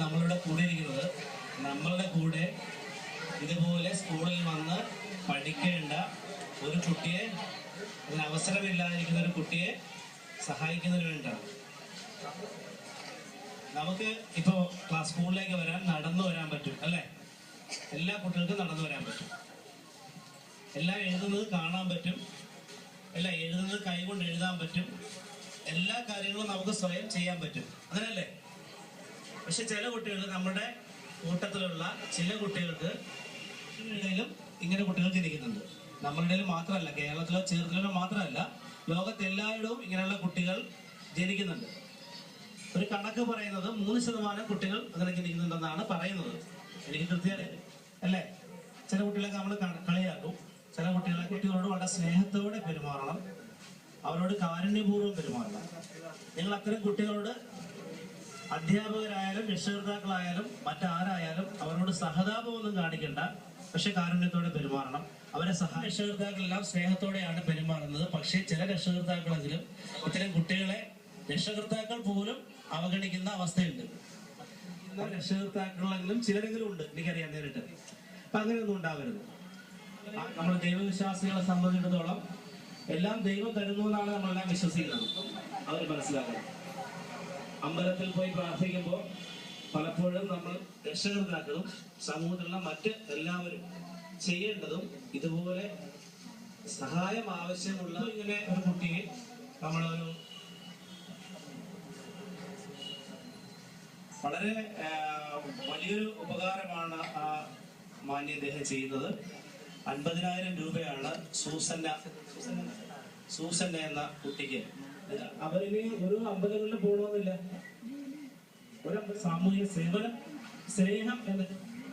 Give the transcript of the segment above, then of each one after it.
നമ്മളുടെ കൂടെ ഇരിക്കുന്നത് നമ്മളുടെ കൂടെ ഇതുപോലെ സ്കൂളിൽ വന്ന് പഠിക്കേണ്ട ഒരു കുട്ടിയെ, അതിന് അവസരമില്ലാതിരിക്കുന്ന ഒരു കുട്ടിയെ സഹായിക്കുന്നതിന് വേണ്ടിയിട്ടാണ്. നമുക്ക് ഇപ്പോൾ സ്കൂളിലേക്ക് വരാൻ നടന്നു വരാൻ പറ്റും അല്ലേ? എല്ലാ കുട്ടികൾക്കും നടന്നു വരാൻ പറ്റും. എല്ലാം എഴുതുന്നത് കാണാൻ പറ്റും, എല്ലാം എഴുതുന്നത് കൈകൊണ്ട് എഴുതാൻ പറ്റും, എല്ലാ കാര്യങ്ങളും നമുക്ക് സ്വയം ചെയ്യാൻ പറ്റും, അങ്ങനെയല്ലേ? പക്ഷെ ചില കുട്ടികൾ, നമ്മുടെ കൂട്ടത്തിലുള്ള ചില കുട്ടികൾക്ക് ഇങ്ങനെ കുട്ടികൾ ജനിക്കുന്നുണ്ട്. നമ്മളുടെ മാത്രമല്ല, കേരളത്തിലോ ചേർത്തലോ മാത്രമല്ല, ലോകത്തെല്ലായിടവും ഇങ്ങനെയുള്ള കുട്ടികൾ ജനിക്കുന്നുണ്ട്. ഒരു കണക്ക് പറയുന്നത് 3% കുട്ടികൾ അങ്ങനെ ജനിക്കുന്നുണ്ടെന്നാണ് പറയുന്നത്. എനിക്ക് കൃത്യമായിട്ട് അല്ലേ? ചില കുട്ടികളൊക്കെ നമ്മൾ കളിയാക്കും. ചില കുട്ടികളോട് വളരെ സ്നേഹത്തോടെ പെരുമാറണം, അവരോട് കാരുണ്യപൂർവ്വം പെരുമാറണം. നിങ്ങൾ അത്തരം കുട്ടികളോട്, അധ്യാപകരായാലും രക്ഷകർത്താക്കളായാലും മറ്റാരായാലും, അവരോട് സഹതാപമൊന്നും കാണിക്കണ്ട, പക്ഷെ കാരുണ്യത്തോടെ പെരുമാറണം. അവരെ രക്ഷകർത്താക്കളെല്ലാം സ്നേഹത്തോടെയാണ് പെരുമാറുന്നത്. പക്ഷേ ചില രക്ഷകർത്താക്കളെങ്കിലും ഇത്തരം കുട്ടികളെ രക്ഷകർത്താക്കൾ പോലും അവഗണിക്കുന്ന അവസ്ഥയുണ്ട്. രക്ഷകർത്താക്കളെങ്കിലും ചിലരെങ്കിലും ഉണ്ട്, എനിക്കറിയാം നേരിട്ട്. അപ്പൊ അങ്ങനെയൊന്നും ഉണ്ടാവരുത്. നമ്മൾ ദൈവവിശ്വാസികളെ സംബന്ധിച്ചിടത്തോളം എല്ലാം ദൈവം തരുന്നു എന്നാണ് നമ്മളെല്ലാം വിശ്വസിക്കുന്നത്. അവർ മനസ്സിലാക്കണം. അമ്പലത്തിൽ പോയി പ്രാർത്ഥിക്കുമ്പോൾ പലപ്പോഴും നമ്മൾ രക്ഷകർത്താക്കളും സമൂഹത്തിലുള്ള മറ്റ് എല്ലാവരും ചെയ്യേണ്ടതും ഇതുപോലെ സഹായം ആവശ്യമുള്ള ഇങ്ങനെ ഒരു കുട്ടിയെ നമ്മളൊരു വളരെ വലിയൊരു ഉപകാരമാണ് ആ മാന്യദേഹം ചെയ്യുന്നത്. 50,000 രൂപയാണ് സൂസന്ന എന്ന കുട്ടിക്ക്. അവരിന് ഒരു അമ്പലങ്ങളിൽ പോകണമെന്നില്ല, ഒരു സാമൂഹിക സേവനം, സ്നേഹം എന്ന്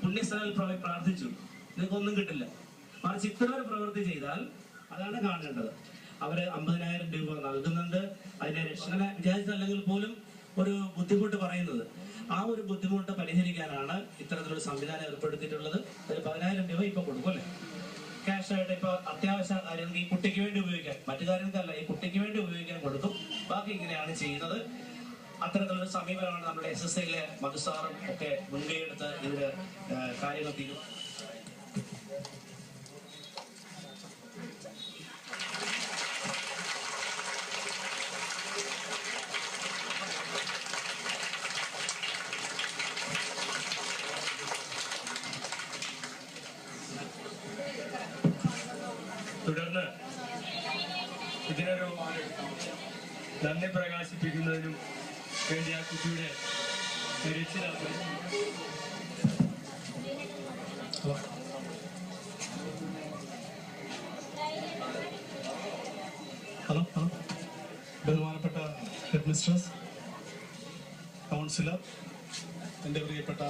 പുണ്യസ്ഥലങ്ങളിൽ പ്രാർത്ഥിച്ചു, നിങ്ങൾക്കൊന്നും കിട്ടില്ല. മറിച്ച് ഇത്തരം ഒരു പ്രവൃത്തി ചെയ്താൽ അതാണ് കാണേണ്ടത്. അവര് 50,000 രൂപ നൽകുന്നുണ്ട്. അതിനെ രക്ഷണ വിചാരിച്ചല്ലെങ്കിൽ പോലും ഒരു ബുദ്ധിമുട്ട് പറയുന്നത്, ആ ഒരു ബുദ്ധിമുട്ട് പരിഹരിക്കാനാണ് ഇത്തരത്തിലൊരു സംവിധാനം ഏർപ്പെടുത്തിയിട്ടുള്ളത്. അതിൽ 10,000 രൂപ ഇപ്പൊ കൊടുക്കും അല്ലേ? ക്യാഷ് ആയിട്ട് ഇപ്പൊ അത്യാവശ്യ കാര്യങ്ങൾക്ക് ഈ കുട്ടിക്ക് വേണ്ടി ഉപയോഗിക്കാൻ, മറ്റു കാര്യങ്ങൾക്കല്ല, ഈ കുട്ടിക്ക് വേണ്ടി ഉപയോഗിക്കാൻ കൊടുക്കും. ബാക്കി ഇങ്ങനെയാണ് ചെയ്യുന്നത്. അത്തരത്തിലൊരു സമീപനമാണ് നമ്മുടെ SSIയിലെ മധുസാറും ഒക്കെ മുൻകൈയെടുത്ത് ഇതിന്റെ കാര്യങ്ങൾ തീരും. തുടർന്ന് ഇതിനൊരു നന്ദി പ്രകാശിപ്പിക്കുന്നതിനും വേണ്ടി ആ കുട്ടിയുടെ രക്ഷിതാക്കൾ ബഹുമാനപ്പെട്ട ഹെഡ് മിസ്ട്രസ്, കൗൺസിലർ, എൻ്റെ പ്രിയപ്പെട്ട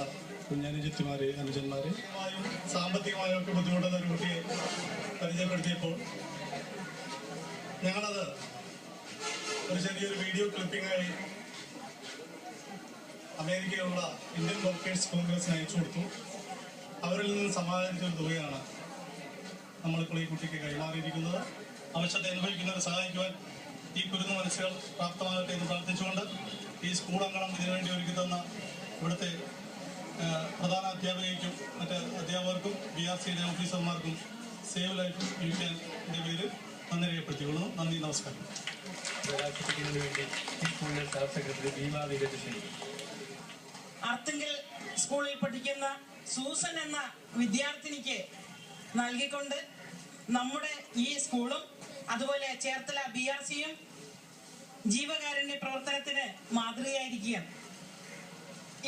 കുഞ്ഞനുജത്തിമാരെ, അനുജന്മാരെ, സാമ്പത്തികമായും ഒക്കെ ബുദ്ധിമുട്ടുന്ന ഒരു കുട്ടിയെ പരിചയപ്പെടുത്തിയപ്പോൾ ഞങ്ങളത് ഒരു ചെറിയൊരു വീഡിയോ ക്ലിപ്പിംഗായി അമേരിക്കയിലുള്ള ഇന്ത്യൻ വർക്കേഴ്സ് കോൺഗ്രസിന് അയച്ചു കൊടുത്തു. അവരിൽ നിന്ന് സമാഹരിച്ചൊരു തുകയാണ് നമ്മളിപ്പോൾ ഈ കുട്ടിക്ക് കൈമാറിയിരിക്കുന്നത്. ആവശ്യത്തെ അനുഭവിക്കുന്നവരെ സഹായിക്കുവാൻ ഈ കുരുന്നു മനസ്സുകൾ പ്രാപ്തമാകട്ടെ എന്ന് പ്രാർത്ഥിച്ചുകൊണ്ട് ഈ സ്കൂൾ അംഗണം ഇതിനുവേണ്ടി ഒരുക്കി തന്ന ഇവിടുത്തെ പ്രധാന അധ്യാപകയ്ക്കും മറ്റ് അധ്യാപകർക്കും BRCയുടെ ഓഫീസർമാർക്കും സേവ് ലൈഫ് യൂണിയൻ്റെ പേരിൽ നന്ദി രേഖപ്പെടുത്തിക്കൊള്ളുന്നു. നന്ദി, നമസ്കാരം. പ്രകാശിപ്പിക്കുന്നതിന് വേണ്ടി ഈ സ്കൂളിലെ സ്റ്റാഫ് സെക്രട്ടറി അർത്തുങ്കൽ സ്കൂളിൽ പഠിക്കുന്ന സൂസൻ എന്ന വിദ്യാർത്ഥിനിക്ക് നൽകിക്കൊണ്ട് നമ്മുടെ ഈ സ്കൂളും അതുപോലെ ചേർത്തല BRCയും ജീവകാരുണ്യ പ്രവർത്തനത്തിന് മാതൃകയായിരിക്കുകയാണ്.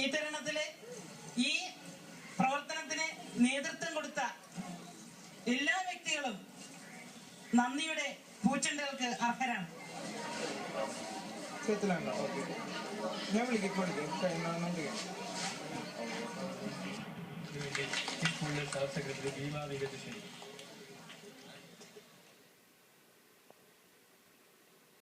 ഈ തരുണത്തില് ഈ പ്രവർത്തനത്തിന് നേതൃത്വം കൊടുത്ത എല്ലാ വ്യക്തികളും നന്ദിയുടെ പൂച്ചെണ്ടുകൾക്ക് അർഹരാണ്. ഞാൻ വിളിക്കും സ്കൂളിലെ സ്റ്റാഫ് സെക്രട്ടറി